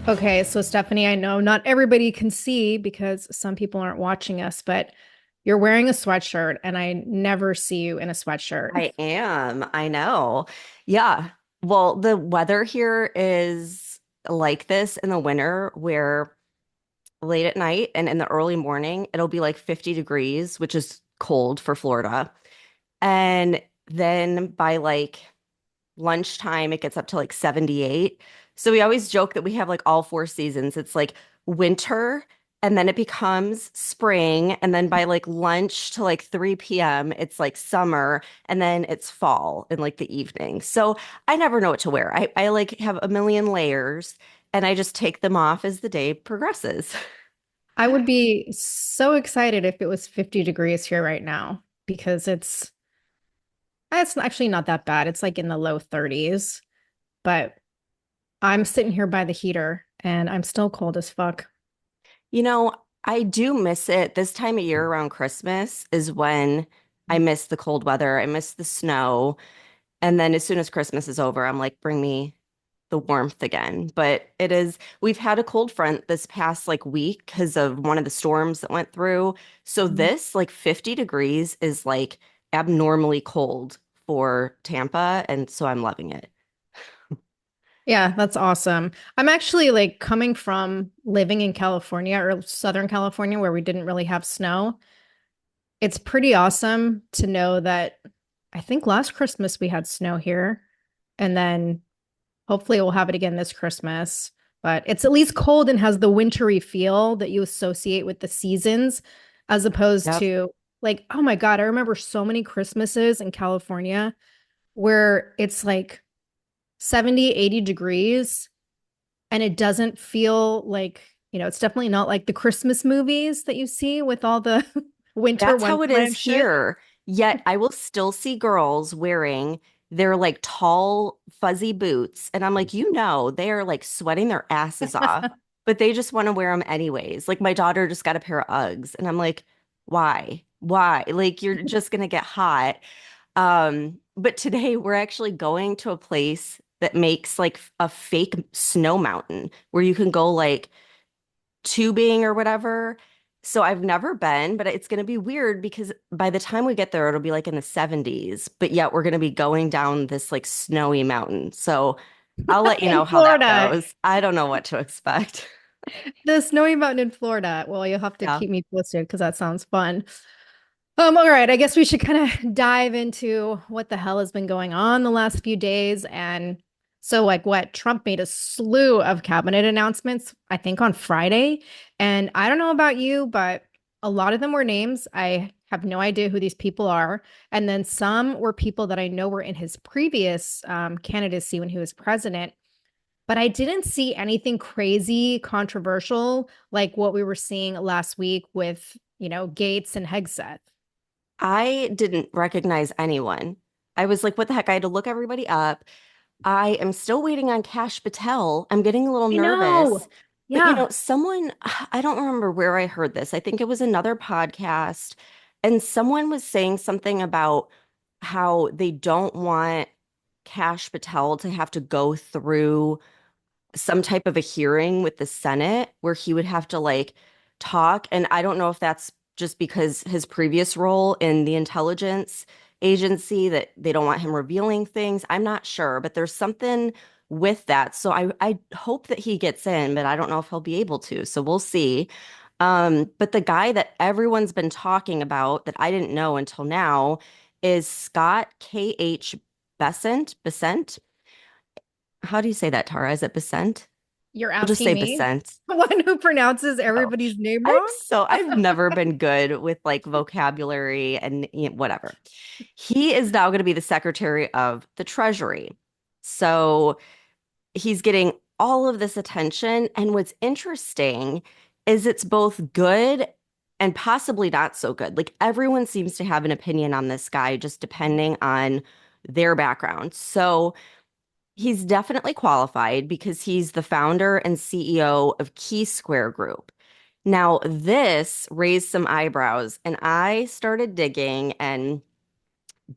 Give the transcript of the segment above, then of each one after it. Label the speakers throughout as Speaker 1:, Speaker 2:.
Speaker 1: Okay, so Stephanie, I know not everybody can see because some people aren't watching us, but you're wearing a sweatshirt and I never see you in a sweatshirt.
Speaker 2: I am. I know. Yeah. Well, the weather here is like this in the winter where late at night and in the early morning, it'll be like 50 degrees, which is cold for Florida. And then by like lunchtime, it gets up to like 78. So we always joke that we have like all four seasons. It's like winter, and then it becomes spring. And then by like lunch to like 3 p.m., it's like summer. And then it's fall in like the evening. So I never know what to wear. I like have a million layers and I just take them off as the day progresses.
Speaker 1: I would be so excited if it was 50 degrees here right now because it's actually not that bad. It's like in the low 30s, but I'm sitting here by the heater and I'm still cold as fuck.
Speaker 2: You know, I do miss it. This time of year around Christmas is when I miss the cold weather. I miss the snow. And then as soon as Christmas is over, I'm like, bring me the warmth again. But we've had a cold front this past like week because of one of the storms that went through. So
Speaker 1: Mhm.
Speaker 2: this like 50 degrees is like abnormally cold for Tampa. And so I'm loving it.
Speaker 1: Yeah, that's awesome. I'm actually like coming from living in California or Southern California where we didn't really have snow. It's pretty awesome to know that I think last Christmas we had snow here, and then hopefully we'll have it again this Christmas. But it's at least cold and has the wintry feel that you associate with the seasons, as opposed
Speaker 2: Yep.
Speaker 1: to like, oh my God, I remember so many Christmases in California where it's like 70, 80 degrees and it doesn't feel like, it's definitely not like the Christmas movies that you see with all the winter
Speaker 2: That's how it is
Speaker 1: wonderland shit.
Speaker 2: here. Yet I will still see girls wearing their like tall, fuzzy boots. And I'm like, they are like sweating their asses off, but they just want to wear them anyways. Like my daughter just got a pair of Uggs. And I'm like, why? Why? Like you're just gonna get hot. But today we're actually going to a place that makes like a fake snow mountain where you can go like tubing or whatever. So I've never been, but it's going to be weird because by the time we get there, it'll be like in the 70s, but yet we're going to be going down this like snowy mountain. So I'll let you
Speaker 1: In
Speaker 2: know how that
Speaker 1: Florida,
Speaker 2: goes. I don't know what to expect.
Speaker 1: the snowy mountain in Florida. Well, you'll have to
Speaker 2: Yeah.
Speaker 1: keep me posted because that sounds fun. All right, I guess we should kind of dive into what the hell has been going on the last few days. And so, like, what Trump made a slew of cabinet announcements, I think on Friday. And I don't know about you, but a lot of them were names. I have no idea who these people are. And then some were people that I know were in his previous candidacy when he was president. But I didn't see anything crazy controversial like what we were seeing last week with, Gates and Hegseth.
Speaker 2: I didn't recognize anyone. I was like, what the heck? I had to look everybody up. I am still waiting on Cash Patel. I'm getting a little
Speaker 1: I know.
Speaker 2: nervous. But
Speaker 1: Yeah.
Speaker 2: someone, I don't remember where I heard this. I think it was another podcast, and someone was saying something about how they don't want Cash Patel to have to go through some type of a hearing with the Senate where he would have to like talk. And I don't know if that's just because his previous role in the intelligence agency that they don't want him revealing things. I'm not sure, but there's something with that. So I hope that he gets in, but I don't know if he'll be able to. So we'll see. But the guy that everyone's been talking about that I didn't know until now is Scott K.H. Besant. How do you say that, Tara? Is it Besant?
Speaker 1: You're
Speaker 2: We'll just
Speaker 1: asking
Speaker 2: say
Speaker 1: me,
Speaker 2: Besant.
Speaker 1: the one who pronounces
Speaker 2: Oh,
Speaker 1: everybody's name wrong?
Speaker 2: I've never been good with like vocabulary and whatever. He is now going to be the Secretary of the Treasury. So he's getting all of this attention. And what's interesting is it's both good and possibly not so good. Like everyone seems to have an opinion on this guy, just depending on their background. So he's definitely qualified because he's the founder and CEO of Key Square Group. Now, this raised some eyebrows, and I started digging and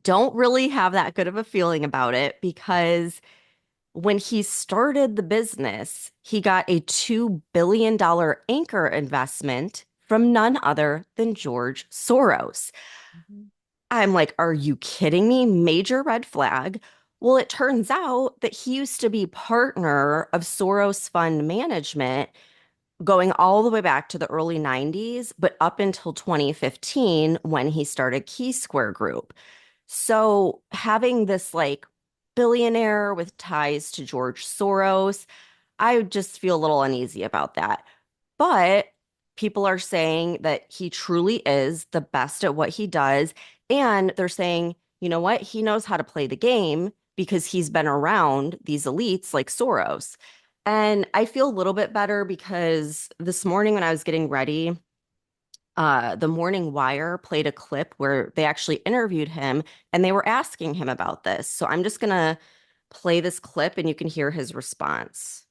Speaker 2: don't really have that good of a feeling about it because When he started the business, he got a $2 billion anchor investment from none other than George Soros.
Speaker 1: Mhm.
Speaker 2: I'm like, are you kidding me? Major red flag. Well, it turns out that he used to be partner of Soros Fund Management going all the way back to the early 90s, but up until 2015 when he started Key Square Group. So having this like billionaire with ties to George Soros, I just feel a little uneasy about that. But people are saying that he truly is the best at what he does. And they're saying, you know what? He knows how to play the game because he's been around these elites like Soros. And I feel a little bit better because this morning when I was getting ready, the Morning Wire played a clip where they actually interviewed him and they were asking him about this. So I'm just gonna play this clip and you can hear his response.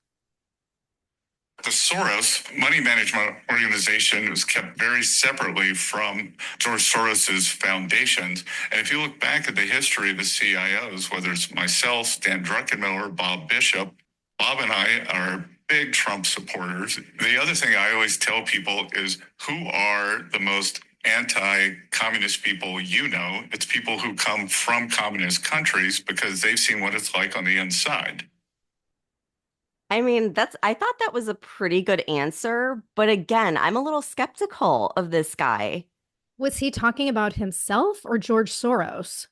Speaker 3: The Soros money management organization was kept very separately from George Soros's foundations. And if you look back at the history of the CIOs, whether it's myself, Dan Druckenmiller, Bob Bishop, Bob and I are big Trump supporters. The other thing I always tell people is who are the most anti-communist people you know? It's people who come from communist countries because they've seen what it's like on the inside.
Speaker 2: I mean, I thought that was a pretty good answer, but again, I'm a little skeptical of this guy.
Speaker 1: Was he talking about himself or George Soros?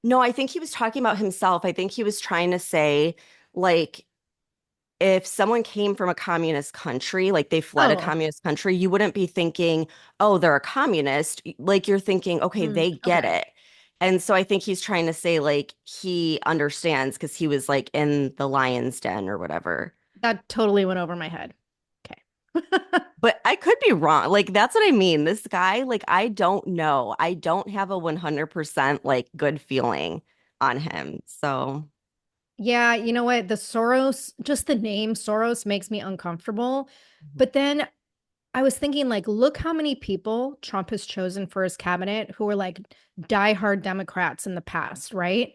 Speaker 2: No, I think he was talking about himself. I think he was trying to say, like, if someone came from a communist country, like they fled a
Speaker 1: Oh,
Speaker 2: communist country, you wouldn't be thinking, oh, they're a communist. Like you're thinking, okay, they get
Speaker 1: okay.
Speaker 2: it. And so I think he's trying to say, like, he understands because he was like in the lion's den or whatever.
Speaker 1: That totally went over my head. Okay.
Speaker 2: But I could be wrong. Like, that's what I mean. This guy, like, I don't know. I don't have a 100% like good feeling on him. So,
Speaker 1: Yeah, you know what? The Soros, just the name Soros makes me uncomfortable. But then I was thinking, like, look how many people Trump has chosen for his cabinet who were like diehard Democrats in the past, right?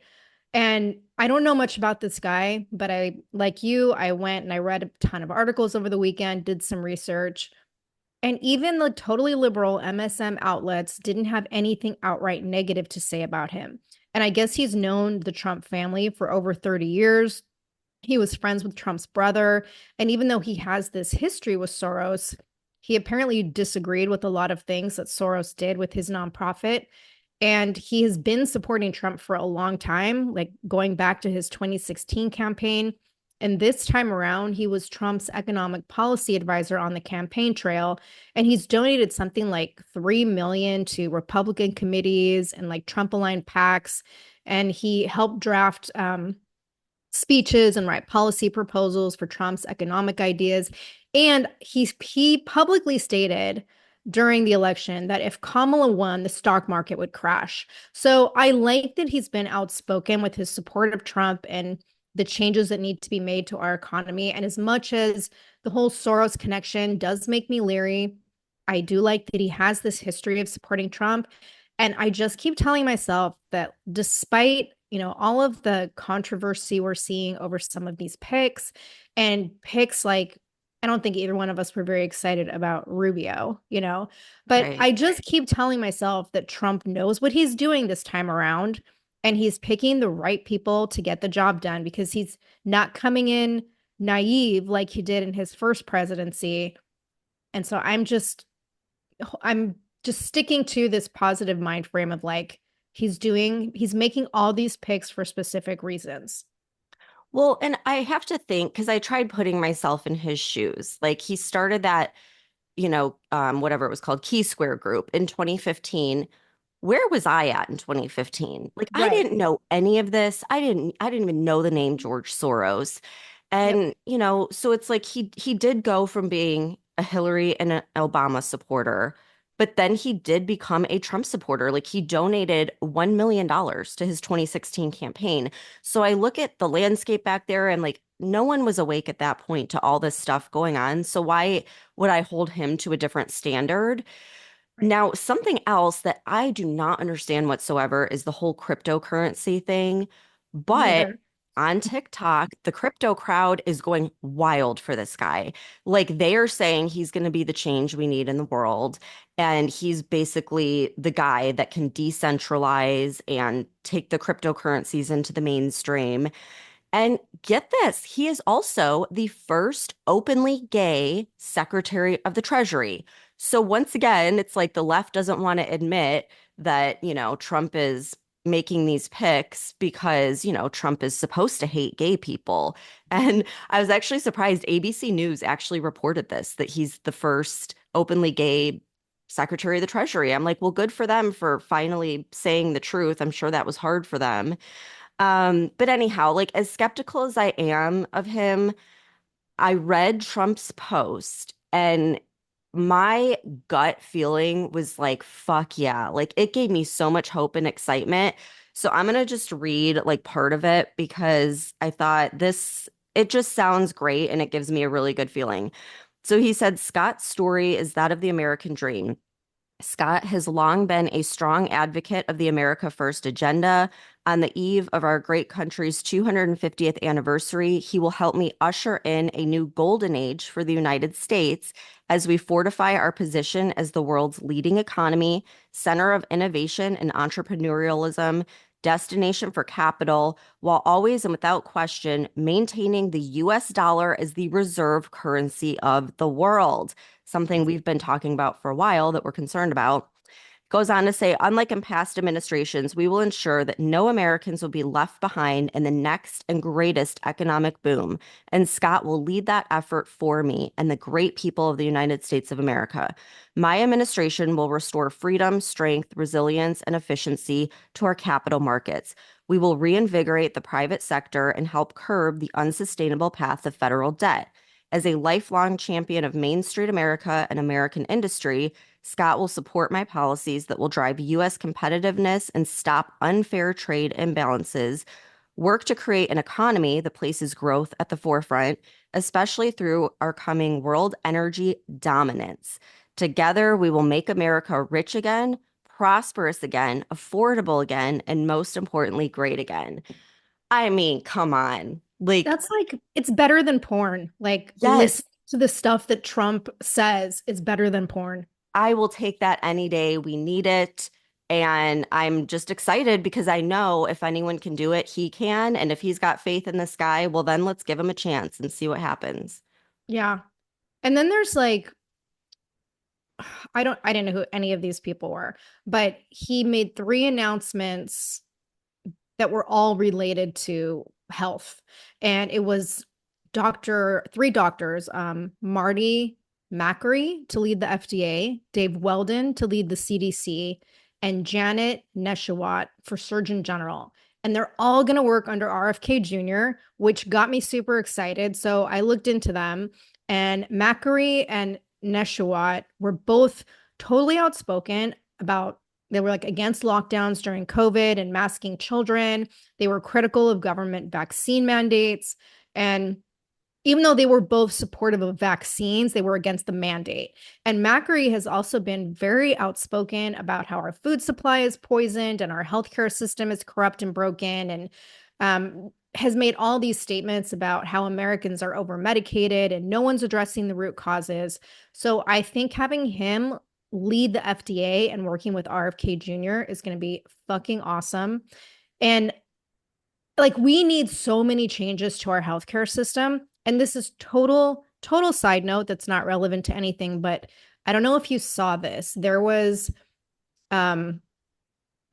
Speaker 1: And I don't know much about this guy, but I, like you, I went and I read a ton of articles over the weekend, did some research. And even the totally liberal MSM outlets didn't have anything outright negative to say about him. And I guess he's known the Trump family for over 30 years. He was friends with Trump's brother. And even though he has this history with Soros, he apparently disagreed with a lot of things that Soros did with his nonprofit. And he has been supporting Trump for a long time, like going back to his 2016 campaign. And this time around, he was Trump's economic policy advisor on the campaign trail. And he's donated something like 3 million to Republican committees and like Trump aligned PACs. And he helped draft speeches and write policy proposals for Trump's economic ideas. And he publicly stated during the election that if Kamala won, the stock market would crash. So I like that he's been outspoken with his support of Trump and the changes that need to be made to our economy. And as much as the whole Soros connection does make me leery, I do like that he has this history of supporting Trump. And I just keep telling myself that despite, all of the controversy we're seeing over some of these picks and picks like, I don't think either one of us were very excited about Rubio, but
Speaker 2: right.
Speaker 1: I just keep telling myself that Trump knows what he's doing this time around and he's picking the right people to get the job done because he's not coming in naive like he did in his first presidency. And so I'm just sticking to this positive mind frame of like he's making all these picks for specific reasons.
Speaker 2: Well, and I have to think because I tried putting myself in his shoes. Like he started that, whatever it was called, Key Square Group in 2015. Where was I at in 2015? Like I
Speaker 1: Right.
Speaker 2: didn't know any of this. I didn't even know the name George Soros.
Speaker 1: Yep.
Speaker 2: And, so it's like he did go from being a Hillary and an Obama supporter, but then he did become a Trump supporter. Like he donated $1 million to his 2016 campaign. So I look at the landscape back there and like no one was awake at that point to all this stuff going on. So why would I hold him to a different standard?
Speaker 1: Right.
Speaker 2: Now, something else that I do not understand whatsoever is the whole cryptocurrency thing.
Speaker 1: Me
Speaker 2: But
Speaker 1: either.
Speaker 2: on TikTok, the crypto crowd is going wild for this guy. Like they are saying he's going to be the change we need in the world. And he's basically the guy that can decentralize and take the cryptocurrencies into the mainstream. And get this, he is also the first openly gay Secretary of the Treasury. So once again, it's like the left doesn't want to admit that, Trump is making these picks because, Trump is supposed to hate gay people. And I was actually surprised ABC News actually reported this, that he's the first openly gay Secretary of the Treasury. I'm like, well, good for them for finally saying the truth. I'm sure that was hard for them. But anyhow, like as skeptical as I am of him, I read Trump's post and my gut feeling was like, fuck yeah. Like it gave me so much hope and excitement. So I'm gonna just read like part of it because I thought it just sounds great and it gives me a really good feeling. So he said, Scott's story is that of the American dream. Scott has long been a strong advocate of the America First agenda. On the eve of our great country's 250th anniversary, he will help me usher in a new golden age for the United States as we fortify our position as the world's leading economy, center of innovation and entrepreneurialism, destination for capital, while always and without question maintaining the US dollar as the reserve currency of the world, something we've been talking about for a while that we're concerned about. Goes on to say, unlike in past administrations, we will ensure that no Americans will be left behind in the next and greatest economic boom. And Scott will lead that effort for me and the great people of the United States of America. My administration will restore freedom, strength, resilience, and efficiency to our capital markets. We will reinvigorate the private sector and help curb the unsustainable path of federal debt. As a lifelong champion of Main Street America and American industry, Scott will support my policies that will drive U.S. competitiveness and stop unfair trade imbalances, work to create an economy that places growth at the forefront, especially through our coming world energy dominance. Together, we will make America rich again, prosperous again, affordable again, and most importantly, great again. I mean, come on. Like,
Speaker 1: That's like, it's better than porn. Like,
Speaker 2: yes,
Speaker 1: listen to the stuff that Trump says is better than porn.
Speaker 2: I will take that any day. We need it. And I'm just excited because I know if anyone can do it, he can. And if he's got faith in this guy, well, then let's give him a chance and see what happens.
Speaker 1: Yeah. And then there's like, I didn't know who any of these people were, but he made three announcements that were all related to health. And it was three doctors, Marty Makary to lead the FDA, Dave Weldon to lead the CDC, and Janet Neshawat for Surgeon General. And they're all going to work under RFK Jr., which got me super excited. So I looked into them, and Makary and Neshawat were both totally outspoken about they were like against lockdowns during COVID and masking children. They were critical of government vaccine mandates. And even though they were both supportive of vaccines, they were against the mandate. And Makary has also been very outspoken about how our food supply is poisoned and our healthcare system is corrupt and broken, and has made all these statements about how Americans are over medicated and no one's addressing the root causes. So I think having him lead the FDA and working with RFK Jr. is going to be fucking awesome. And like we need so many changes to our healthcare system. And this is total side note that's not relevant to anything, but I don't know if you saw this. There was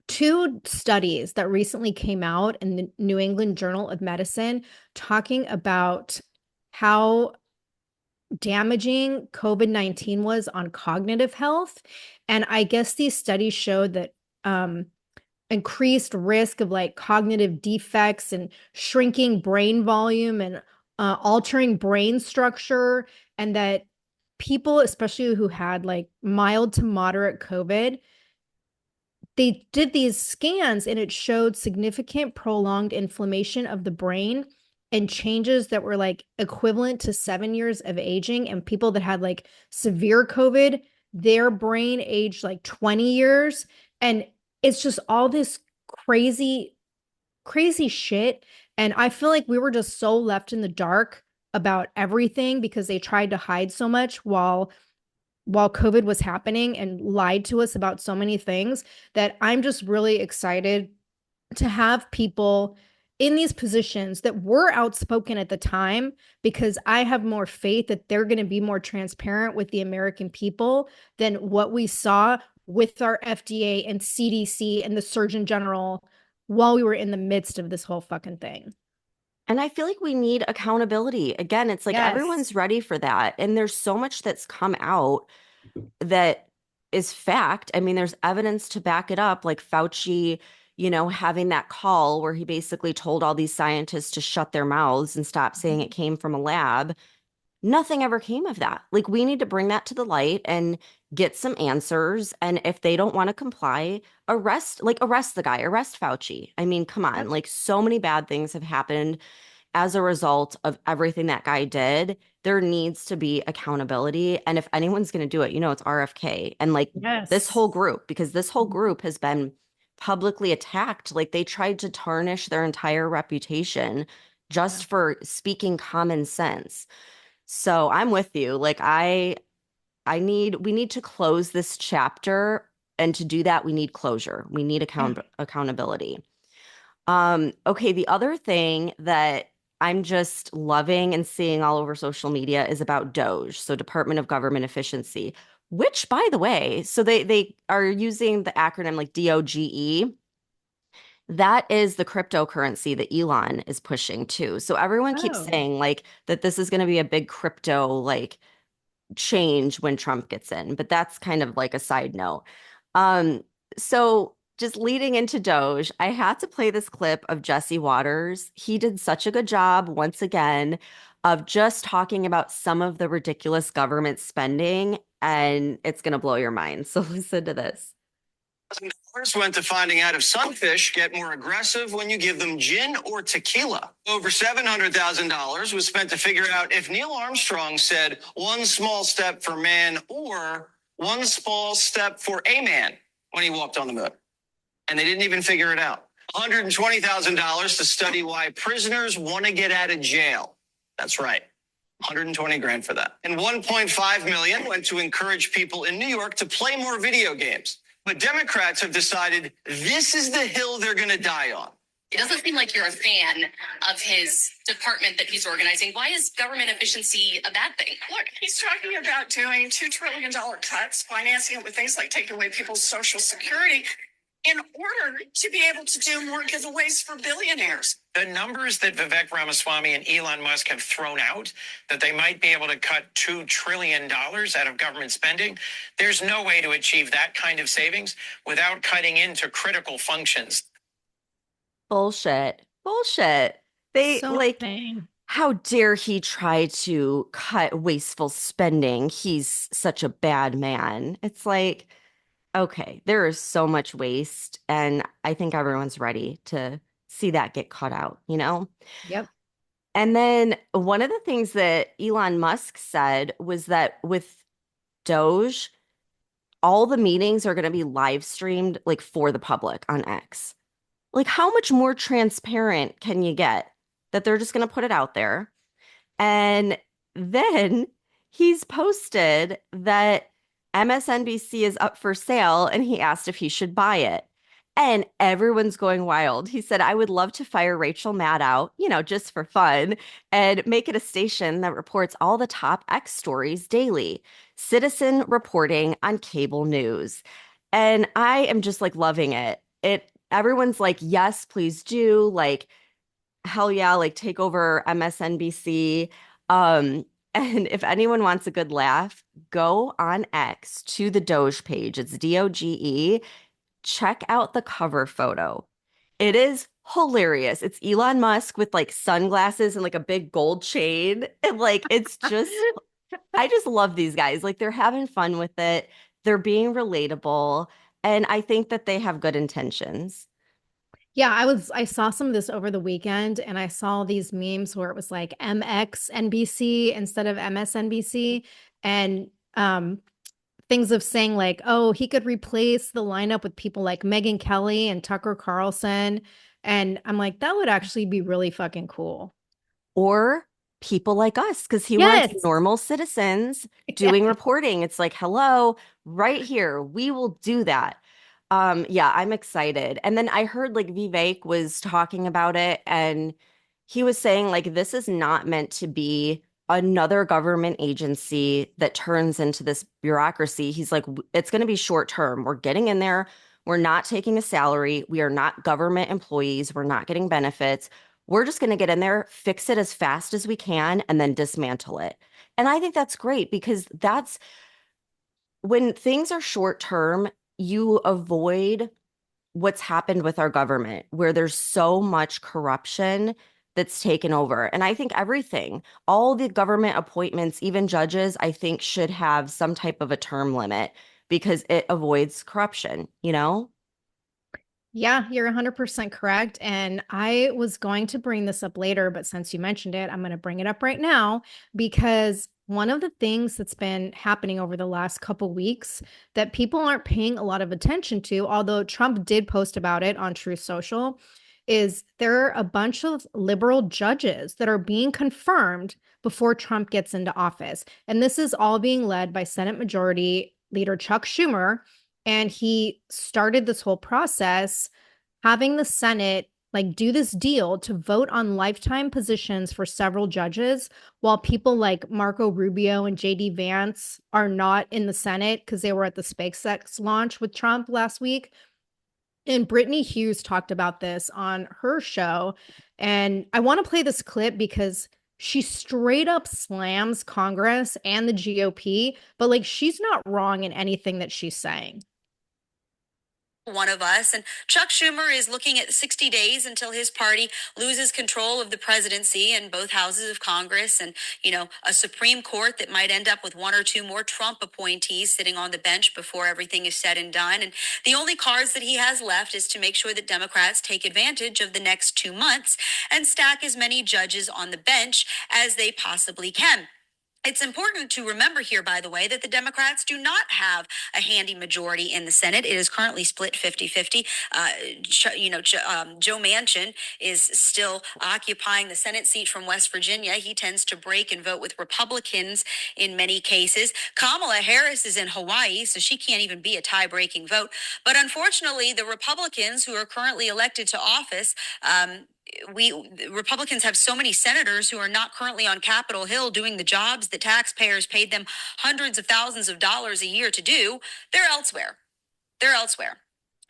Speaker 1: two studies that recently came out in the New England Journal of Medicine talking about how damaging COVID-19 was on cognitive health. And I guess these studies showed that increased risk of like cognitive defects and shrinking brain volume and altering brain structure, and that people, especially who had like mild to moderate COVID, they did these scans and it showed significant prolonged inflammation of the brain and changes that were like equivalent to 7 years of aging. And people that had like severe COVID, their brain aged like 20 years. And it's just all this crazy shit. And I feel like we were just so left in the dark about everything because they tried to hide so much while COVID was happening and lied to us about so many things that I'm just really excited to have people in these positions that were outspoken at the time because I have more faith that they're going to be more transparent with the American people than what we saw with our FDA and CDC and the Surgeon General while we were in the midst of this whole fucking thing.
Speaker 2: And I feel like we need accountability. Again, it's like
Speaker 1: Yes.
Speaker 2: everyone's ready for that. And there's so much that's come out that is fact. I mean, there's evidence to back it up, like Fauci, having that call where he basically told all these scientists to shut their mouths and stop saying it came from a lab. Nothing ever came of that. Like, we need to bring that to the light and get some answers. And if they don't want to comply, arrest the guy, arrest Fauci. I mean, come on.
Speaker 1: Yep.
Speaker 2: Like, so many bad things have happened as a result of everything that guy did. There needs to be accountability. And if anyone's going to do it, it's RFK and like this
Speaker 1: Yes.
Speaker 2: whole group, because this whole group has been publicly attacked. Like, they tried to tarnish their entire reputation
Speaker 1: Yeah.
Speaker 2: just for speaking common sense. So I'm with you. Like, we need to close this chapter. And to do that, we need closure. We need
Speaker 1: Yeah.
Speaker 2: accountability. Okay, the other thing that I'm just loving and seeing all over social media is about Doge, so Department of Government Efficiency, which, by the way, so they are using the acronym like DOGE. That is the cryptocurrency that Elon is pushing too. So everyone keeps
Speaker 1: Oh.
Speaker 2: saying like that this is going to be a big crypto like change when Trump gets in, but that's kind of like a side note. Um, so just leading into Doge, I had to play this clip of Jesse Waters. He did such a good job once again of just talking about some of the ridiculous government spending, and it's going to blow your mind. So listen to this.
Speaker 3: Dollars went to finding out if sunfish get more aggressive when you give them gin or tequila. Over $700,000 was spent to figure out if Neil Armstrong said one small step for man or one small step for a man when he walked on the moon. And they didn't even figure it out. $120,000 to study why prisoners want to get out of jail. That's right. 120 grand for that. And 1.5 million went to encourage people in New York to play more video games. But Democrats have decided this is the hill they're going to die on.
Speaker 4: It doesn't seem like you're a fan of his department that he's organizing. Why is government efficiency a bad thing?
Speaker 5: Look, he's talking about doing $2 trillion cuts, financing it with things like taking away people's Social Security in order to be able to do more giveaways for billionaires.
Speaker 3: The numbers that Vivek Ramaswamy and Elon Musk have thrown out, that they might be able to cut $2 trillion out of government spending, there's no way to achieve that kind of savings without cutting into critical functions.
Speaker 2: Bullshit. Bullshit. They
Speaker 1: So
Speaker 2: like,
Speaker 1: insane.
Speaker 2: how dare he try to cut wasteful spending? He's such a bad man. It's like, okay, there is so much waste, and I think everyone's ready to see that get cut out?
Speaker 1: Yep.
Speaker 2: And then one of the things that Elon Musk said was that with Doge, all the meetings are going to be live streamed like for the public on X. Like, how much more transparent can you get that they're just going to put it out there? And then he's posted that MSNBC is up for sale and he asked if he should buy it. And everyone's going wild. He said, I would love to fire Rachel Maddow, just for fun, and make it a station that reports all the top X stories daily, citizen reporting on cable news. And I am just like loving it. Everyone's like, yes, please do. Like, hell yeah, like take over MSNBC. Um, and if anyone wants a good laugh, go on X to the Doge page. It's DOGE. Check out the cover photo. It is hilarious. It's Elon Musk with like sunglasses and like a big gold chain. And like, it's just, I just love these guys. Like, they're having fun with it. They're being relatable. And I think that they have good intentions.
Speaker 1: Yeah, I saw some of this over the weekend and I saw these memes where it was like MXNBC instead of MSNBC. And things of saying like, oh, he could replace the lineup with people like Megyn Kelly and Tucker Carlson. And I'm like, that would actually be really fucking cool.
Speaker 2: Or people like us, because he wants
Speaker 1: Yes.
Speaker 2: normal citizens
Speaker 1: Yeah.
Speaker 2: doing reporting. It's like, hello, right here, we will do that. Yeah, I'm excited. And then I heard like Vivek was talking about it, and he was saying like this is not meant to be another government agency that turns into this bureaucracy. He's like, it's going to be short term. We're getting in there. We're not taking a salary. We are not government employees. We're not getting benefits. We're just going to get in there, fix it as fast as we can, and then dismantle it. And I think that's great because that's when things are short term, you avoid what's happened with our government, where there's so much corruption that's taken over. And I think everything, all the government appointments, even judges, I think should have some type of a term limit because it avoids corruption, you know?
Speaker 1: Yeah, you're 100% correct. And I was going to bring this up later, but since you mentioned it, I'm going to bring it up right now because one of the things that's been happening over the last couple weeks that people aren't paying a lot of attention to, although Trump did post about it on Truth Social, is there are a bunch of liberal judges that are being confirmed before Trump gets into office. And this is all being led by Senate Majority Leader Chuck Schumer, and he started this whole process having the Senate like do this deal to vote on lifetime positions for several judges while people like Marco Rubio and JD Vance are not in the Senate because they were at the SpaceX launch with Trump last week. And Brittany Hughes talked about this on her show. And I want to play this clip because she straight up slams Congress and the GOP, but like she's not wrong in anything that she's saying.
Speaker 4: One of us. And Chuck Schumer is looking at 60 days until his party loses control of the presidency and both houses of Congress and, a Supreme Court that might end up with one or two more Trump appointees sitting on the bench before everything is said and done. And the only cards that he has left is to make sure that Democrats take advantage of the next 2 months and stack as many judges on the bench as they possibly can. It's important to remember here, by the way, that the Democrats do not have a handy majority in the Senate. It is currently split 50-50. Joe Manchin is still occupying the Senate seat from West Virginia. He tends to break and vote with Republicans in many cases. Kamala Harris is in Hawaii, so she can't even be a tie-breaking vote. But unfortunately, the Republicans who are currently elected to office, Republicans have so many senators who are not currently on Capitol Hill doing the jobs that taxpayers paid them hundreds of thousands of dollars a year to do. They're elsewhere. They're elsewhere.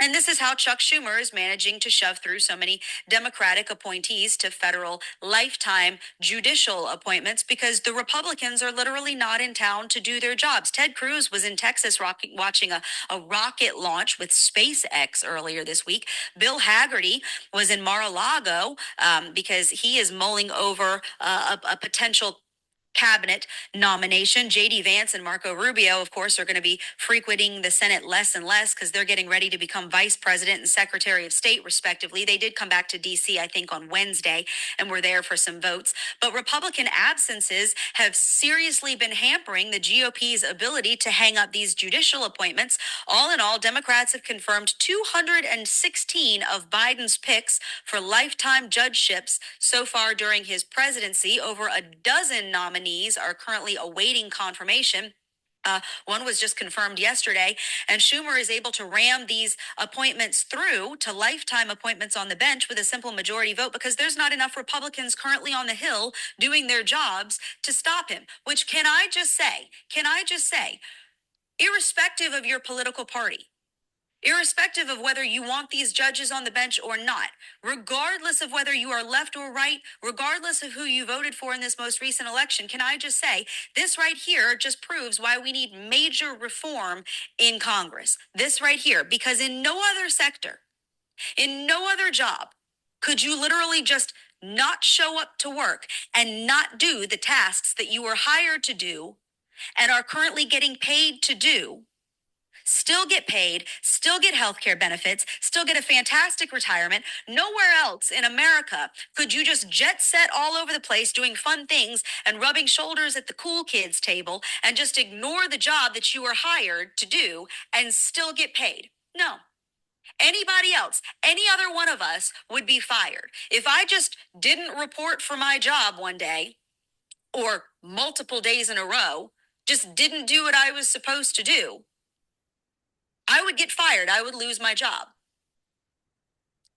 Speaker 4: And this is how Chuck Schumer is managing to shove through so many Democratic appointees to federal lifetime judicial appointments because the Republicans are literally not in town to do their jobs. Ted Cruz was in Texas watching a rocket launch with SpaceX earlier this week. Bill Hagerty was in Mar-a-Lago because he is mulling over a potential cabinet nomination. JD Vance and Marco Rubio, of course, are going to be frequenting the Senate less and less because they're getting ready to become vice president and secretary of state, respectively. They did come back to D.C., I think, on Wednesday and were there for some votes. But Republican absences have seriously been hampering the GOP's ability to hang up these judicial appointments. All in all, Democrats have confirmed 216 of Biden's picks for lifetime judgeships so far during his presidency. Over a dozen nominees are currently awaiting confirmation. One was just confirmed yesterday, and Schumer is able to ram these appointments through to lifetime appointments on the bench with a simple majority vote because there's not enough Republicans currently on the Hill doing their jobs to stop him. Which can I just say, irrespective of your political party, irrespective of whether you want these judges on the bench or not, regardless of whether you are left or right, regardless of who you voted for in this most recent election, can I just say, this right here just proves why we need major reform in Congress. This right here, because in no other sector, in no other job, could you literally just not show up to work and not do the tasks that you were hired to do and are currently getting paid to do still get paid, still get healthcare benefits, still get a fantastic retirement. Nowhere else in America could you just jet set all over the place doing fun things and rubbing shoulders at the cool kids table and just ignore the job that you were hired to do and still get paid. No. Anybody else, any other one of us would be fired. If I just didn't report for my job one day or multiple days in a row, just didn't do what I was supposed to do, I would get fired. I would lose my job.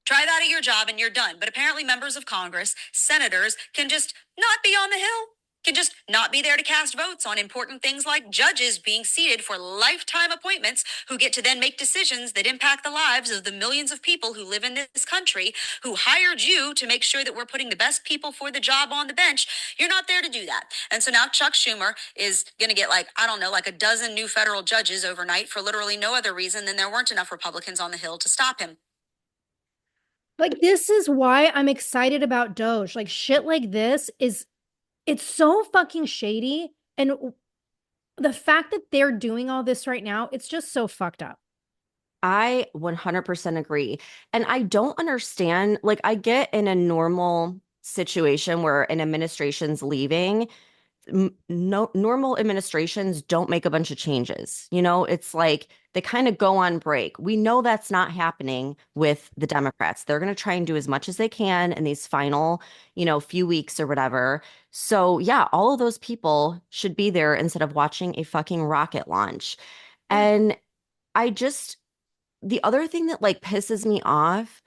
Speaker 4: Try that at your job and you're done. But apparently members of Congress, senators, can just not be on the Hill, can just not be there to cast votes on important things like judges being seated for lifetime appointments who get to then make decisions that impact the lives of the millions of people who live in this country, who hired you to make sure that we're putting the best people for the job on the bench. You're not there to do that. And so now Chuck Schumer is going to get like a dozen new federal judges overnight for literally no other reason than there weren't enough Republicans on the Hill to stop him.
Speaker 1: Like, this is why I'm excited about Doge. Like, shit like this it's so fucking shady. And the fact that they're doing all this right now, it's just so fucked up.
Speaker 2: I 100% agree. And I don't understand, like, I get in a normal situation where an administration's leaving, no normal administrations don't make a bunch of changes. It's like they kind of go on break. We know that's not happening with the Democrats. They're going to try and do as much as they can in these final, few weeks or whatever. So yeah, all of those people should be there instead of watching a fucking rocket launch.
Speaker 1: Yeah.
Speaker 2: And I just, the other thing that like pisses me off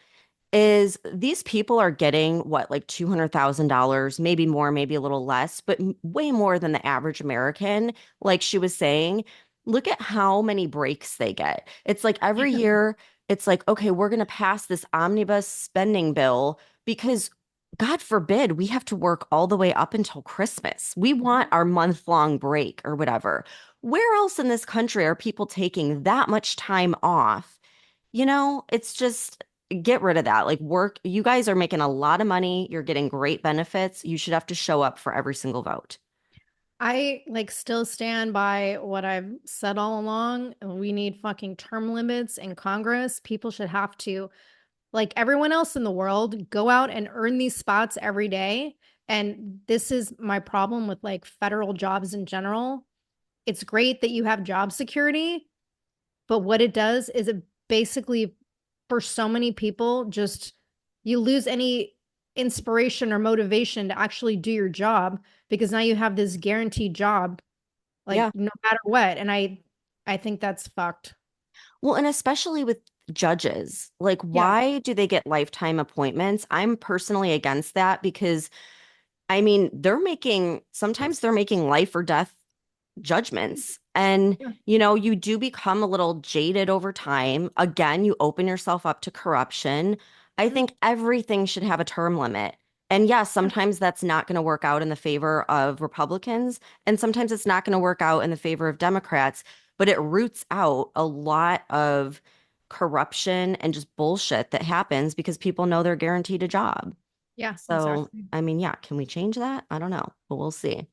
Speaker 2: is these people are getting what, like $200,000, maybe more, maybe a little less, but way more than the average American. Like she was saying, look at how many breaks they get. It's like every year, it's like, okay, we're going to pass this omnibus spending bill because God forbid we have to work all the way up until Christmas. We want our month-long break or whatever. Where else in this country are people taking that much time off? It's just get rid of that. Like work, you guys are making a lot of money. You're getting great benefits. You should have to show up for every single vote.
Speaker 1: I like still stand by what I've said all along. We need fucking term limits in Congress. People should have to, like everyone else in the world, go out and earn these spots every day. And this is my problem with like federal jobs in general. It's great that you have job security, but what it does is it basically, for so many people, just you lose any inspiration or motivation to actually do your job because now you have this guaranteed job, like
Speaker 2: Yeah.
Speaker 1: no matter what. And I think that's fucked.
Speaker 2: Well, and especially with judges, like
Speaker 1: Yeah.
Speaker 2: why do they get lifetime appointments? I'm personally against that because I mean, sometimes they're making life or death judgments. And,
Speaker 1: Yeah.
Speaker 2: you do become a little jaded over time. Again, you open yourself up to corruption. I think everything should have a term limit. And yes, sometimes that's not going to work out in the favor of Republicans, and sometimes it's not going to work out in the favor of Democrats, but it roots out a lot of corruption and just bullshit that happens because people know they're guaranteed a job.
Speaker 1: Yeah,
Speaker 2: So,
Speaker 1: exactly.
Speaker 2: I mean, yeah, can we change that? I don't know, but we'll see.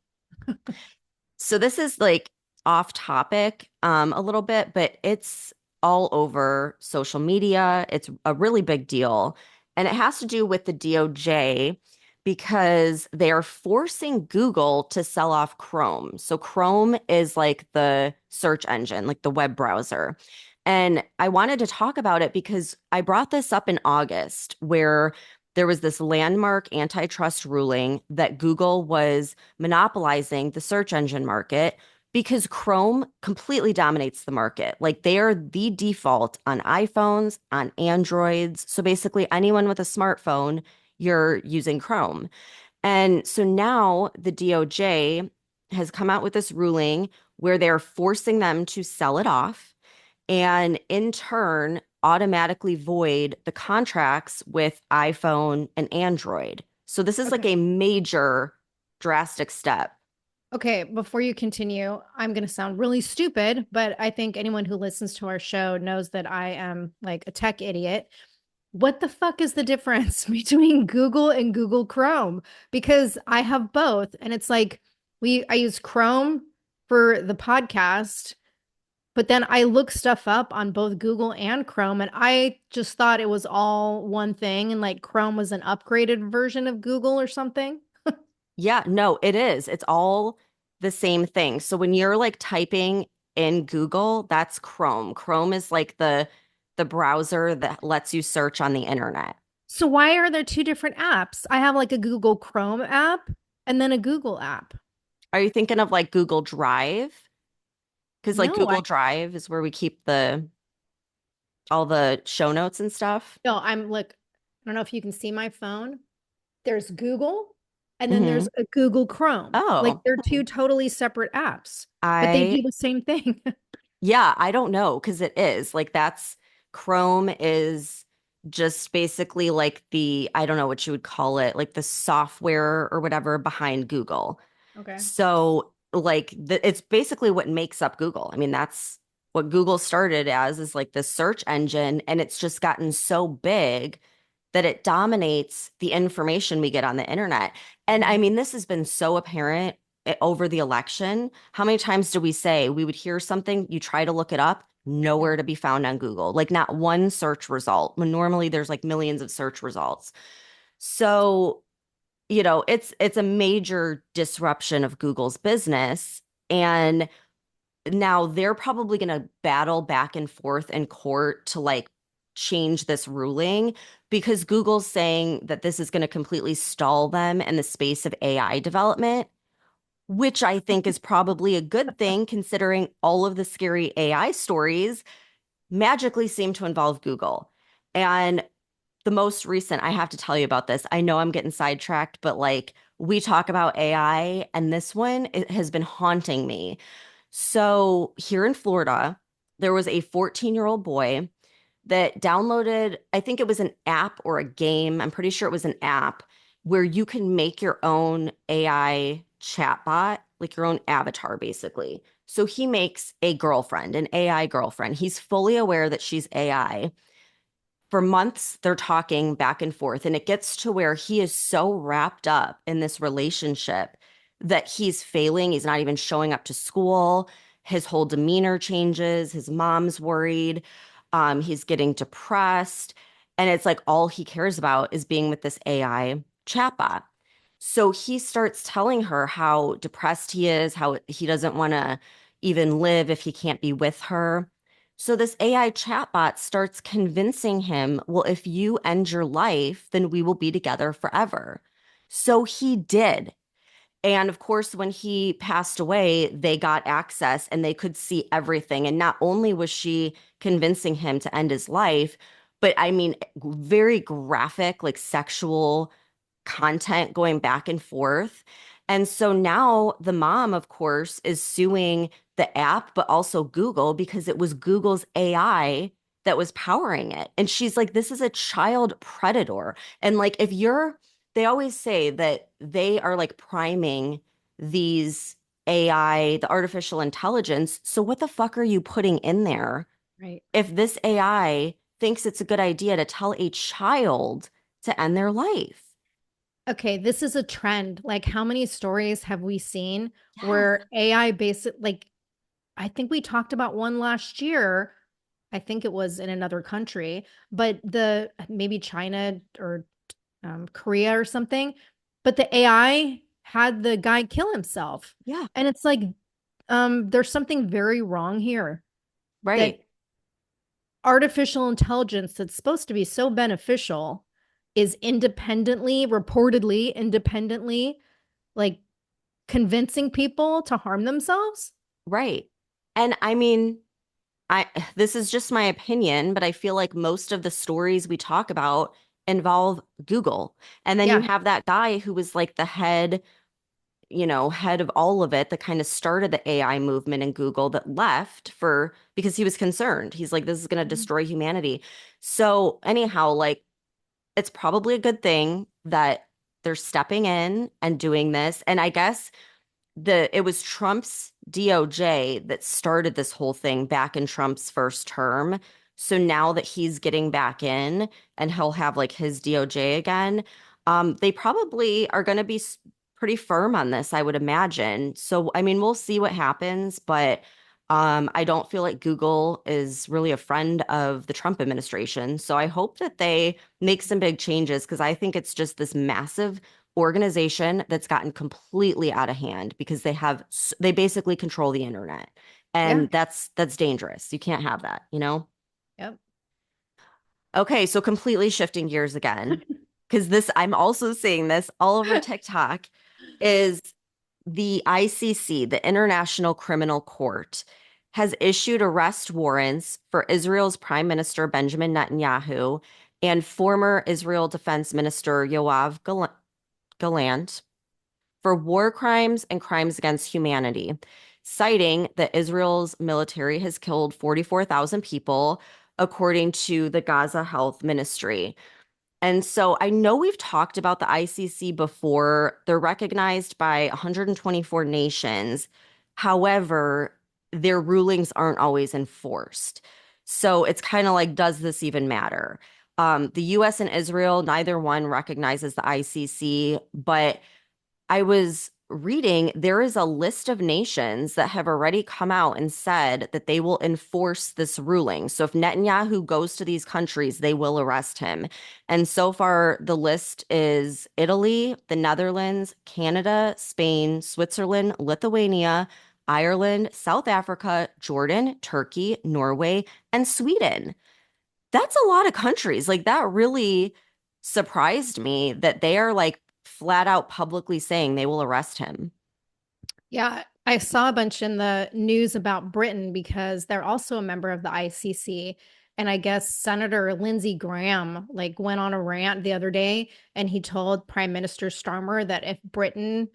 Speaker 2: So this is like off topic a little bit, but it's all over social media. It's a really big deal. And it has to do with the DOJ because they are forcing Google to sell off Chrome. So Chrome is like the search engine, like the web browser. And I wanted to talk about it because I brought this up in August where there was this landmark antitrust ruling that Google was monopolizing the search engine market because Chrome completely dominates the market. Like they are the default on iPhones, on Androids. So basically, anyone with a smartphone, you're using Chrome. And so now the DOJ has come out with this ruling where they're forcing them to sell it off and in turn automatically void the contracts with iPhone and Android. So this is like
Speaker 1: Okay.
Speaker 2: a major drastic step.
Speaker 1: Okay, before you continue, I'm going to sound really stupid, but I think anyone who listens to our show knows that I am like a tech idiot. What the fuck is the difference between Google and Google Chrome? Because I have both, and it's like I use Chrome for the podcast, But then I looked stuff up on both Google and Chrome, and I just thought it was all one thing, and like Chrome was an upgraded version of Google or something.
Speaker 2: Yeah, no, it is. It's all the same thing. So when you're like typing in Google, that's Chrome. Chrome is like the browser that lets you search on the internet.
Speaker 1: So why are there two different apps? I have like a Google Chrome app and then a Google app.
Speaker 2: Are you thinking of like Google Drive? Because like
Speaker 1: No, I
Speaker 2: Google Drive is where we keep the all the show notes and stuff.
Speaker 1: no, I'm like, I don't know if you can see my phone. There's Google and then
Speaker 2: Hmm.
Speaker 1: there's a Google Chrome. Like
Speaker 2: Oh,
Speaker 1: they're two totally separate apps, but they do
Speaker 2: I
Speaker 1: the same thing.
Speaker 2: yeah, I don't know because it is like that's Chrome is just basically like the I don't know what you would call it, like the software or whatever behind Google.
Speaker 1: Okay.
Speaker 2: So it's basically what makes up Google. I mean, that's what Google started as is like the search engine, and it's just gotten so big that it dominates the information we get on the internet. And I
Speaker 1: Mhm.
Speaker 2: mean, this has been so apparent over the election. How many times do we say we would hear something, you try to look it up,
Speaker 1: Yeah.
Speaker 2: nowhere to be found on Google, like not one search result, when normally there's like millions of search results. So, it's a major disruption of Google's business. And now they're probably going to battle back and forth in court to like change this ruling because Google's saying that this is going to completely stall them in the space of AI development, which I think is probably a good thing considering all of the scary AI stories magically seem to involve Google. And the most recent, I have to tell you about this. I know I'm getting sidetracked, but like we talk about AI, and this one it has been haunting me. So here in Florida, there was a 14-year-old boy that downloaded, I think it was an app or a game. I'm pretty sure it was an app where you can make your own AI chatbot, like your own avatar, basically. So he makes a girlfriend, an AI girlfriend. He's fully aware that she's AI. For months, they're talking back and forth, and it gets to where he is so wrapped up in this relationship that he's failing. He's not even showing up to school. His whole demeanor changes. His mom's worried. He's getting depressed. And it's like all he cares about is being with this AI chatbot. So he starts telling her how depressed he is, how he doesn't want to even live if he can't be with her. So this AI chatbot starts convincing him, well, if you end your life, then we will be together forever. So he did. And of course, when he passed away, they got access and they could see everything. And not only was she convincing him to end his life, but I mean, very graphic, like sexual content going back and forth. And so now the mom, of course, is suing the app, but also Google because it was Google's AI that was powering it. And she's like, this is a child predator. And like, they always say that they are like priming these AI, the artificial intelligence. So what the fuck are you putting in there
Speaker 1: Right.
Speaker 2: if this AI thinks it's a good idea to tell a child to end their life?
Speaker 1: Okay, this is a trend. Like, how many stories have we seen
Speaker 2: Yes.
Speaker 1: where AI like, I think we talked about one last year. I think it was in another country, but maybe China or Korea or something. But the AI had the guy kill himself.
Speaker 2: Yeah,
Speaker 1: And it's like, there's something very wrong here that
Speaker 2: right,
Speaker 1: artificial intelligence that's supposed to be so beneficial is reportedly independently, like convincing people to harm themselves.
Speaker 2: right. And I mean, I this is just my opinion, but I feel like most of the stories we talk about involve Google. And then you
Speaker 1: Yeah.
Speaker 2: have that guy who was like the head of all of it that kind of started the AI movement in Google that left for because he was concerned. He's like, this is going to destroy humanity. So anyhow, like it's probably a good thing that they're stepping in and doing this. And I guess it was Trump's DOJ that started this whole thing back in Trump's first term. So now that he's getting back in and he'll have like his DOJ again, they probably are going to be pretty firm on this, I would imagine. So I mean, we'll see what happens, but I don't feel like Google is really a friend of the Trump administration. So I hope that they make some big changes because I think it's just this massive organization that's gotten completely out of hand because they basically control the internet.
Speaker 1: Yeah.
Speaker 2: And that's dangerous. You can't have that, you know?
Speaker 1: Yep.
Speaker 2: Okay, so completely shifting gears again, because this I'm also seeing this all over TikTok, is the ICC, the International Criminal Court, has issued arrest warrants for Israel's Prime Minister Benjamin Netanyahu and former Israel Defense Minister Gallant for war crimes and crimes against humanity, citing that Israel's military has killed 44,000 people, according to the Gaza Health Ministry. And so I know we've talked about the ICC before. They're recognized by 124 nations. However, their rulings aren't always enforced. So it's kind of like, does this even matter? The US and Israel, neither one recognizes the ICC, but I was reading there is a list of nations that have already come out and said that they will enforce this ruling. So if Netanyahu goes to these countries, they will arrest him. And so far, the list is Italy, the Netherlands, Canada, Spain, Switzerland, Lithuania, Ireland, South Africa, Jordan, Turkey, Norway, and Sweden. That's a lot of countries. Like that really surprised me that they are like flat out publicly saying they will arrest him.
Speaker 1: Yeah, I saw a bunch in the news about Britain because they're also a member of the ICC. And I guess Senator Lindsey Graham like went on a rant the other day and he told Prime Minister Starmer that if Britain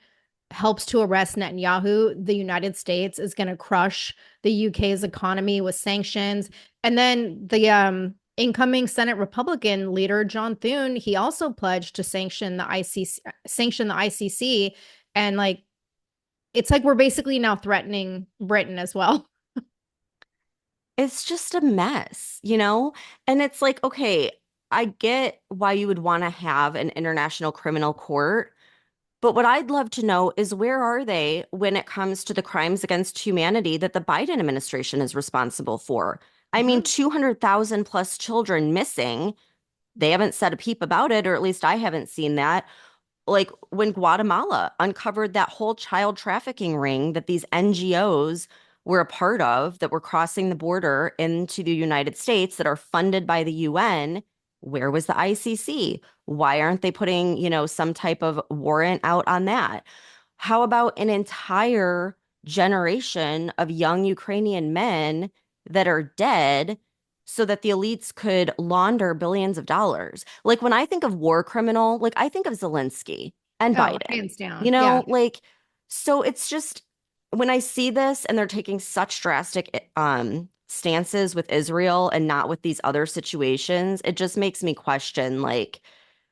Speaker 1: helps to arrest Netanyahu, the United States is going to crush the UK's economy with sanctions. And then the incoming Senate Republican leader John Thune, he also pledged to sanction the ICC, and like it's like we're basically now threatening Britain as well.
Speaker 2: It's just a mess, you know? And it's like, okay, I get why you would want to have an international criminal court, but what I'd love to know is where are they when it comes to the crimes against humanity that the Biden administration is responsible for? I mean,
Speaker 1: Mhm.
Speaker 2: 200,000 plus children missing. They haven't said a peep about it, or at least I haven't seen that. Like when Guatemala uncovered that whole child trafficking ring that these NGOs were a part of that were crossing the border into the United States that are funded by the UN, where was the ICC? Why aren't they putting, some type of warrant out on that? How about an entire generation of young Ukrainian men that are dead so that the elites could launder billions of dollars? Like when I think of war criminal, like I think of Zelensky and
Speaker 1: Oh,
Speaker 2: Biden,
Speaker 1: hands down. Yeah.
Speaker 2: so it's just when I see this and they're taking such drastic stances with Israel and not with these other situations, it just makes me question like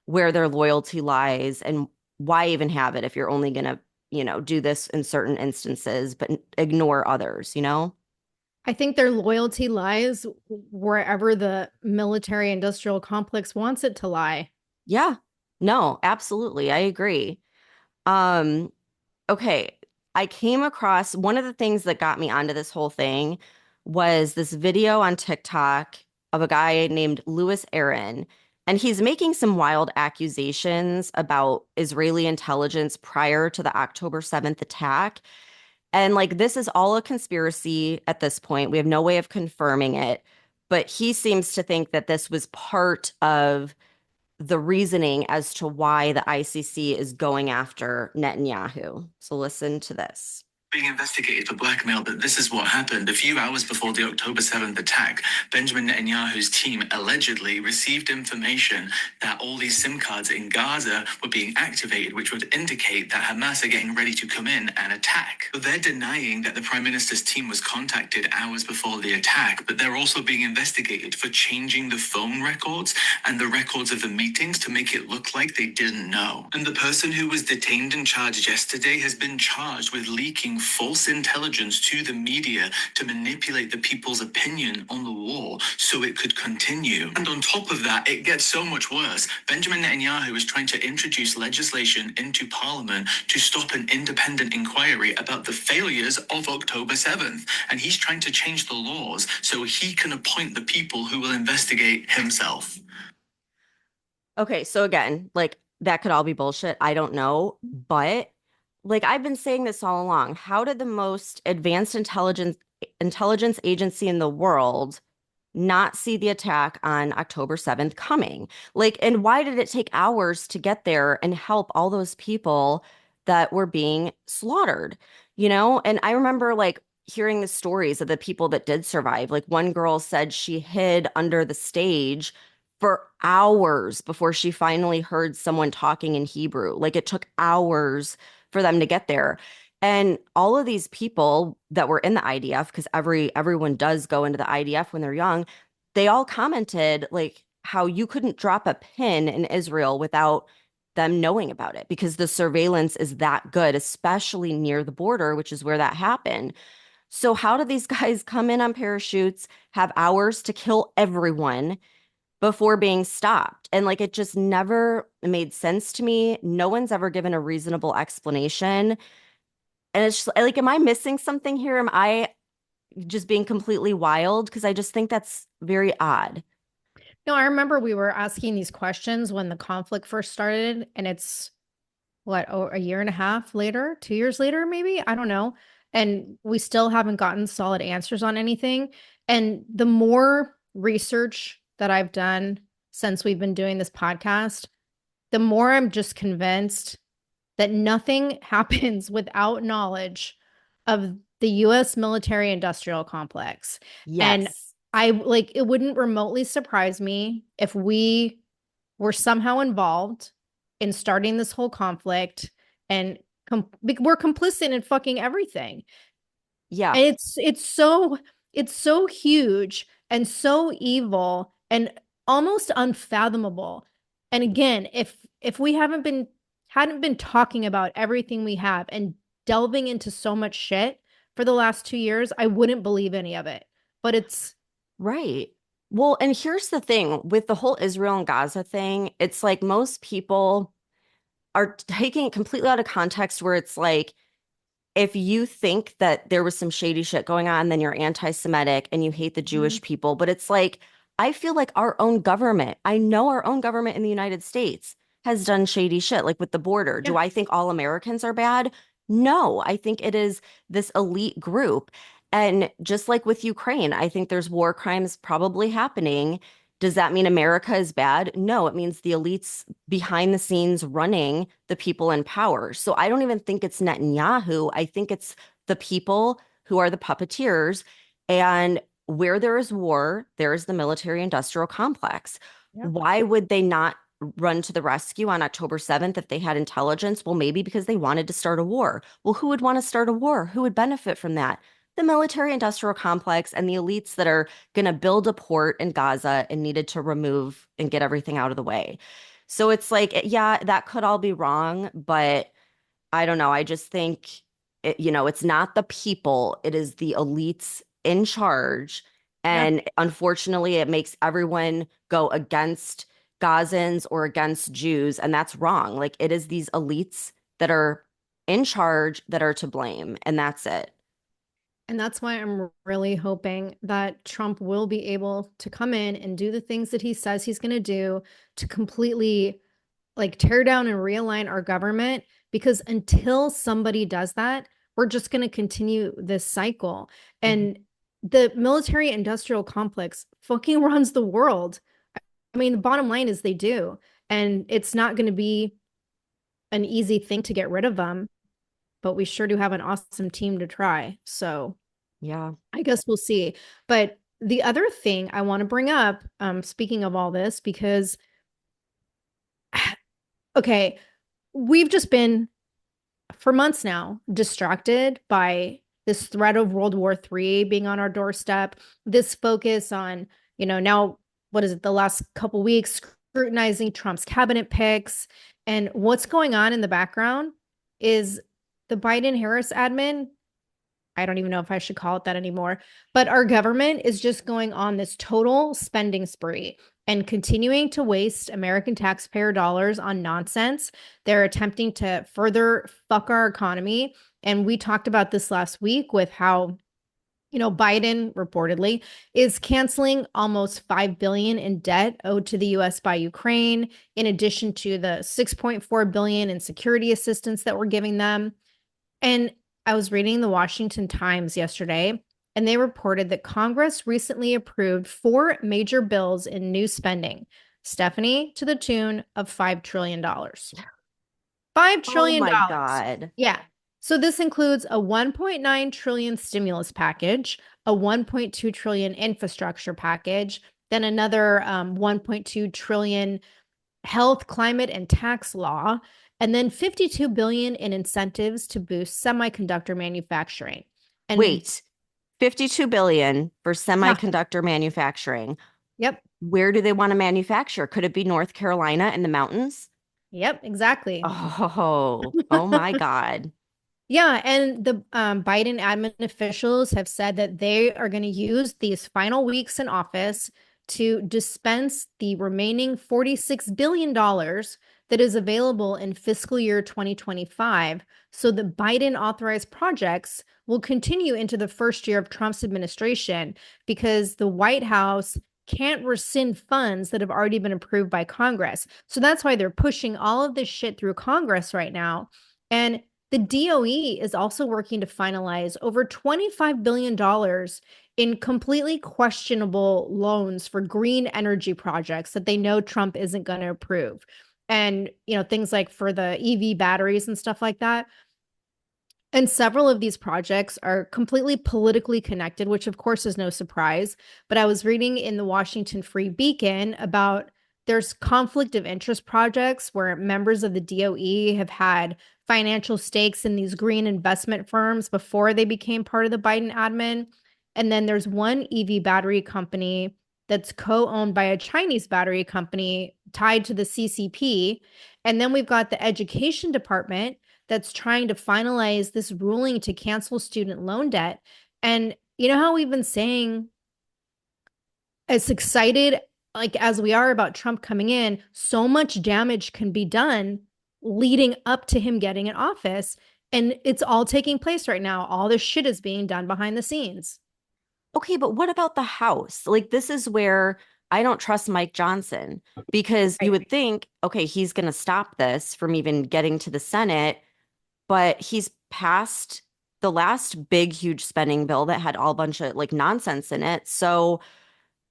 Speaker 2: where their loyalty lies and why even have it if you're only going to, do this in certain instances, but ignore others?
Speaker 1: I think their loyalty lies wherever the military industrial complex wants it to lie.
Speaker 2: Yeah, no, absolutely. I agree. Um, okay. I came across one of the things that got me onto this whole thing was this video on TikTok of a guy named Louis Aaron, and he's making some wild accusations about Israeli intelligence prior to the October 7th attack. And like this is all a conspiracy at this point. We have no way of confirming it, but he seems to think that this was part of the reasoning as to why the ICC is going after Netanyahu. So listen to this.
Speaker 3: Being investigated for blackmail, but this is what happened. A few hours before the October 7th attack, Benjamin Netanyahu's team allegedly received information that all these SIM cards in Gaza were being activated, which would indicate that Hamas are getting ready to come in and attack. But they're denying that the Prime Minister's team was contacted hours before the attack, but they're also being investigated for changing the phone records and the records of the meetings to make it look like they didn't know. And the person who was detained and charged yesterday has been charged with leaking selling false intelligence to the media to manipulate the people's opinion on the war so it could continue. And on top of that, it gets so much worse. Benjamin Netanyahu is trying to introduce legislation into parliament to stop an independent inquiry about the failures of October 7th. And he's trying to change the laws so he can appoint the people who will investigate himself.
Speaker 2: Okay, so again, like that could all be bullshit. I don't know, but like I've been saying this all along. How did the most advanced intelligence agency in the world not see the attack on October 7th coming? Like, and why did it take hours to get there and help all those people that were being slaughtered? You know, and I remember like hearing the stories of the people that did survive. Like one girl said she hid under the stage for hours before she finally heard someone talking in Hebrew. Like it took hours for them to get there. And all of these people that were in the IDF, because everyone does go into the IDF when they're young, they all commented like how you couldn't drop a pin in Israel without them knowing about it because the surveillance is that good, especially near the border, which is where that happened. So how did these guys come in on parachutes, have hours to kill everyone before being stopped? And like it just never made sense to me. No one's ever given a reasonable explanation. And it's just, like, am I missing something here? Am I just being completely wild? Because I just think that's very odd.
Speaker 1: No, I remember we were asking these questions when the conflict first started, and it's what, a year and a half later, 2 years later, maybe? I don't know. And we still haven't gotten solid answers on anything. And the more research that I've done since we've been doing this podcast, the more I'm just convinced that nothing happens without knowledge of the US military industrial complex. And
Speaker 2: Yes.
Speaker 1: I like it wouldn't remotely surprise me if we were somehow involved in starting this whole conflict and we're complicit in fucking everything.
Speaker 2: Yeah.
Speaker 1: And it's so huge and so evil and almost unfathomable. And again, if we hadn't been talking about everything we have and delving into so much shit for the last 2 years, I wouldn't believe any of it. But it's
Speaker 2: Right. Well, and here's the thing with the whole Israel and Gaza thing, it's like most people are taking it completely out of context where it's like, if you think that there was some shady shit going on, then you're anti-Semitic and you hate the Jewish people. But it's like, I feel like our own government, I know our own government in the United States has done shady shit, like with the border.
Speaker 1: yeah.
Speaker 2: Do I think all Americans are bad? No, I think it is this elite group. And just like with Ukraine, I think there's war crimes probably happening. Does that mean America is bad? No, it means the elites behind the scenes running the people in power. So I don't even think it's Netanyahu. I think it's the people who are the puppeteers. And where there is war, there is the military industrial complex.
Speaker 1: Yeah.
Speaker 2: Why would they not run to the rescue on October 7th if they had intelligence? Well, maybe because they wanted to start a war. Well, who would want to start a war? Who would benefit from that? The military industrial complex and the elites that are going to build a port in Gaza and needed to remove and get everything out of the way. So it's like, yeah, that could all be wrong, but I don't know. I just think it's not the people, it is the elites in charge.
Speaker 1: Yeah.
Speaker 2: And unfortunately, it makes everyone go against Gazans or against Jews, and that's wrong. Like it is these elites that are in charge that are to blame, and that's it.
Speaker 1: And that's why I'm really hoping that Trump will be able to come in and do the things that he says he's going to do to completely like tear down and realign our government. Because until somebody does that, we're just going to continue this cycle.
Speaker 2: Mhm.
Speaker 1: And the military industrial complex fucking runs the world. I mean, the bottom line is they do. And it's not going to be an easy thing to get rid of them, but we sure do have an awesome team to try. So
Speaker 2: Yeah.
Speaker 1: I guess we'll see. But the other thing I want to bring up, speaking of all this, because okay, we've just been for months now distracted by this threat of World War III being on our doorstep, this focus on, now what is it, the last couple weeks scrutinizing Trump's cabinet picks. And what's going on in the background is the Biden Harris admin I don't even know if I should call it that anymore. But our government is just going on this total spending spree and continuing to waste American taxpayer dollars on nonsense. They're attempting to further fuck our economy. And we talked about this last week with how Biden reportedly is canceling almost 5 billion in debt owed to the US by Ukraine, in addition to the 6.4 billion in security assistance that we're giving them. And I was reading the Washington Times yesterday, and they reported that Congress recently approved 4 major bills in new spending, Stephanie, to the tune of $5 trillion. $5
Speaker 2: Oh
Speaker 1: trillion.
Speaker 2: my God.
Speaker 1: Yeah. So this includes a 1.9 trillion stimulus package, a 1.2 trillion infrastructure package, then another 1.2 trillion health, climate, and tax law, and then 52 billion in incentives to boost semiconductor manufacturing. And
Speaker 2: Wait, 52 billion for
Speaker 1: yeah,
Speaker 2: semiconductor manufacturing.
Speaker 1: yep,
Speaker 2: Where do they want to manufacture? Could it be North Carolina in the mountains?
Speaker 1: yep, exactly.
Speaker 2: Oh my God.
Speaker 1: Yeah, and the Biden admin officials have said that they are going to use these final weeks in office to dispense the remaining $46 billion that is available in fiscal year 2025 so that Biden authorized projects will continue into the first year of Trump's administration because the White House can't rescind funds that have already been approved by Congress. So that's why they're pushing all of this shit through Congress right now. And the DOE is also working to finalize over $25 billion in completely questionable loans for green energy projects that they know Trump isn't going to approve. And, things like for the EV batteries and stuff like that. And several of these projects are completely politically connected, which of course is no surprise. But I was reading in the Washington Free Beacon about there's conflict of interest projects where members of the DOE have had financial stakes in these green investment firms before they became part of the Biden admin. And then there's one EV battery company that's co-owned by a Chinese battery company tied to the CCP. And then we've got the education department that's trying to finalize this ruling to cancel student loan debt. And you know how we've been saying, as excited like as we are about Trump coming in, so much damage can be done leading up to him getting in office. And it's all taking place right now. All this shit is being done behind the scenes.
Speaker 2: Okay, but what about the House? Like, this is where I don't trust Mike Johnson because you
Speaker 1: Right.
Speaker 2: would think, okay, he's going to stop this from even getting to the Senate, but he's passed the last big, huge spending bill that had all a bunch of like nonsense in it. So,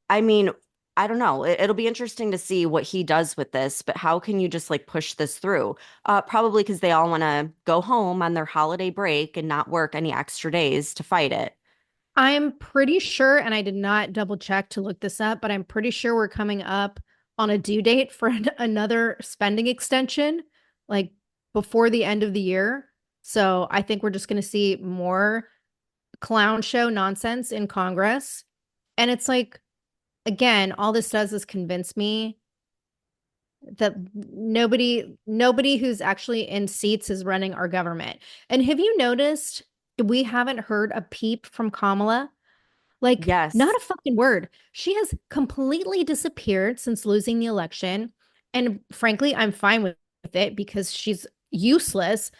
Speaker 2: I mean, I don't know. It'll be interesting to see what he does with this, but how can you just like push this through? Probably because they all want to go home on their holiday break and not work any extra days to fight it.
Speaker 1: I'm pretty sure, and I did not double check to look this up, but I'm pretty sure we're coming up on a due date for another spending extension, like before the end of the year. So I think we're just going to see more clown show nonsense in Congress. And it's like, again, all this does is convince me that nobody who's actually in seats is running our government. And have you noticed we haven't heard a peep from Kamala? Like, not
Speaker 2: Yes.
Speaker 1: a fucking word. She has completely disappeared since losing the election. And frankly, I'm fine with it because she's useless,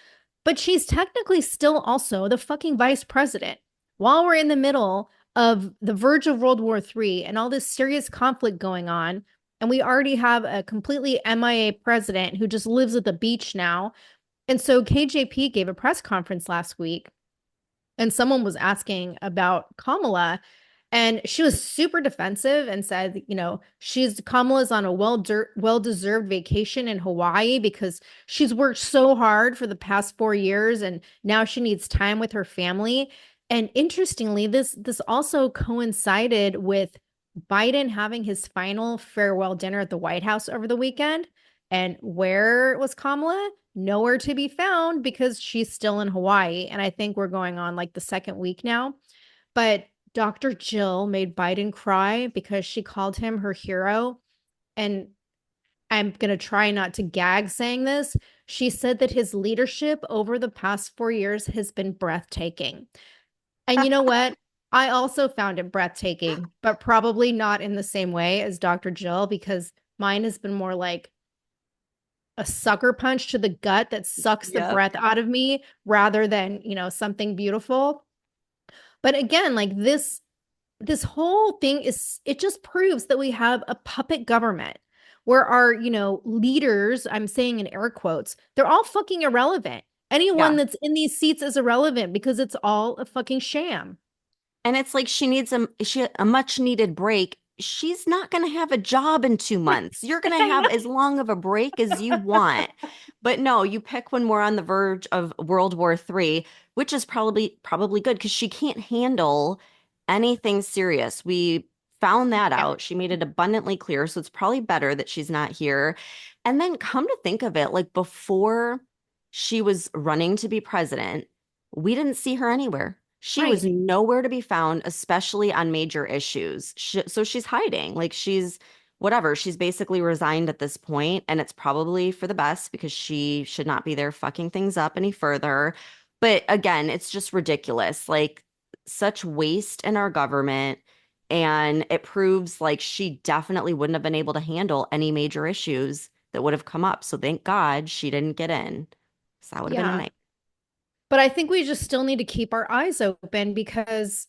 Speaker 1: but she's technically still also the fucking vice president. While we're in the middle of the verge of World War III and all this serious conflict going on, and we already have a completely MIA president who just lives at the beach now. And so KJP gave a press conference last week and someone was asking about Kamala, and she was super defensive and said, Kamala's on a well-deserved vacation in Hawaii because she's worked so hard for the past 4 years and now she needs time with her family. And interestingly, this also coincided with Biden having his final farewell dinner at the White House over the weekend. And where was Kamala? Nowhere to be found because she's still in Hawaii. And I think we're going on like the second week now. But Dr. Jill made Biden cry because she called him her hero. And I'm going to try not to gag saying this. She said that his leadership over the past 4 years has been breathtaking. And you know what? I also found it breathtaking, but probably not in the same way as Dr. Jill, because mine has been more like a sucker punch to the gut that sucks the
Speaker 2: Yep.
Speaker 1: breath out of me rather than, something beautiful. But again, like this whole thing is it just proves that we have a puppet government where our, leaders, I'm saying in air quotes, they're all fucking irrelevant. Anyone
Speaker 2: Yeah.
Speaker 1: that's in these seats is irrelevant because it's all a fucking sham.
Speaker 2: And it's like she needs a much needed break. She's not going to have a job in 2 months. You're going to
Speaker 1: I
Speaker 2: have
Speaker 1: know.
Speaker 2: as long of a break as you want. But no, you pick when we're on the verge of World War III, which is probably good because she can't handle anything serious. We found that
Speaker 1: Yeah.
Speaker 2: out. She made it abundantly clear. So it's probably better that she's not here. And then come to think of it, like before she was running to be president, we didn't see her anywhere. She was
Speaker 1: Right.
Speaker 2: nowhere to be found, especially on major issues. So she's hiding. Like she's whatever. She's basically resigned at this point, and it's probably for the best because she should not be there fucking things up any further. But again, it's just ridiculous. Like such waste in our government. And it proves like she definitely wouldn't have been able to handle any major issues that would have come up. So thank God she didn't get in. So that would have been a
Speaker 1: Yeah.
Speaker 2: night.
Speaker 1: But I think we just still need to keep our eyes open because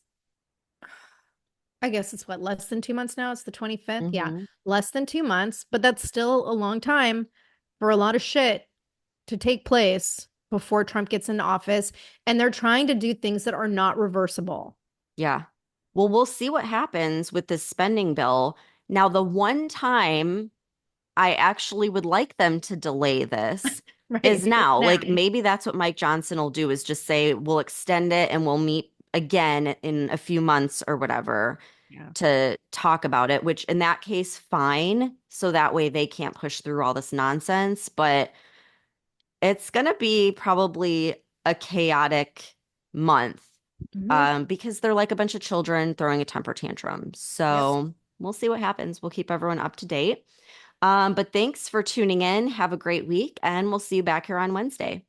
Speaker 1: I guess it's what, less than 2 months now? It's the 25th. Yeah.
Speaker 2: Hmm.
Speaker 1: Less than 2 months, but that's still a long time for a lot of shit to take place before Trump gets into office. And they're trying to do things that are not reversible.
Speaker 2: Yeah. Well, we'll see what happens with this spending bill. Now, the one time I actually would like them to delay this
Speaker 1: Right.
Speaker 2: is
Speaker 1: It's
Speaker 2: now.
Speaker 1: now.
Speaker 2: Like maybe that's what Mike Johnson will do is just say, we'll extend it and we'll meet again in a few months or whatever
Speaker 1: Yeah.
Speaker 2: to talk about it, which in that case, fine. So that way they can't push through all this nonsense. But it's going to be probably a chaotic month
Speaker 1: Mhm.
Speaker 2: because they're like a bunch of children throwing a temper tantrum.
Speaker 1: Yep.
Speaker 2: So we'll see what happens. We'll keep everyone up to date. But thanks for tuning in. Have a great week, and we'll see you back here on Wednesday.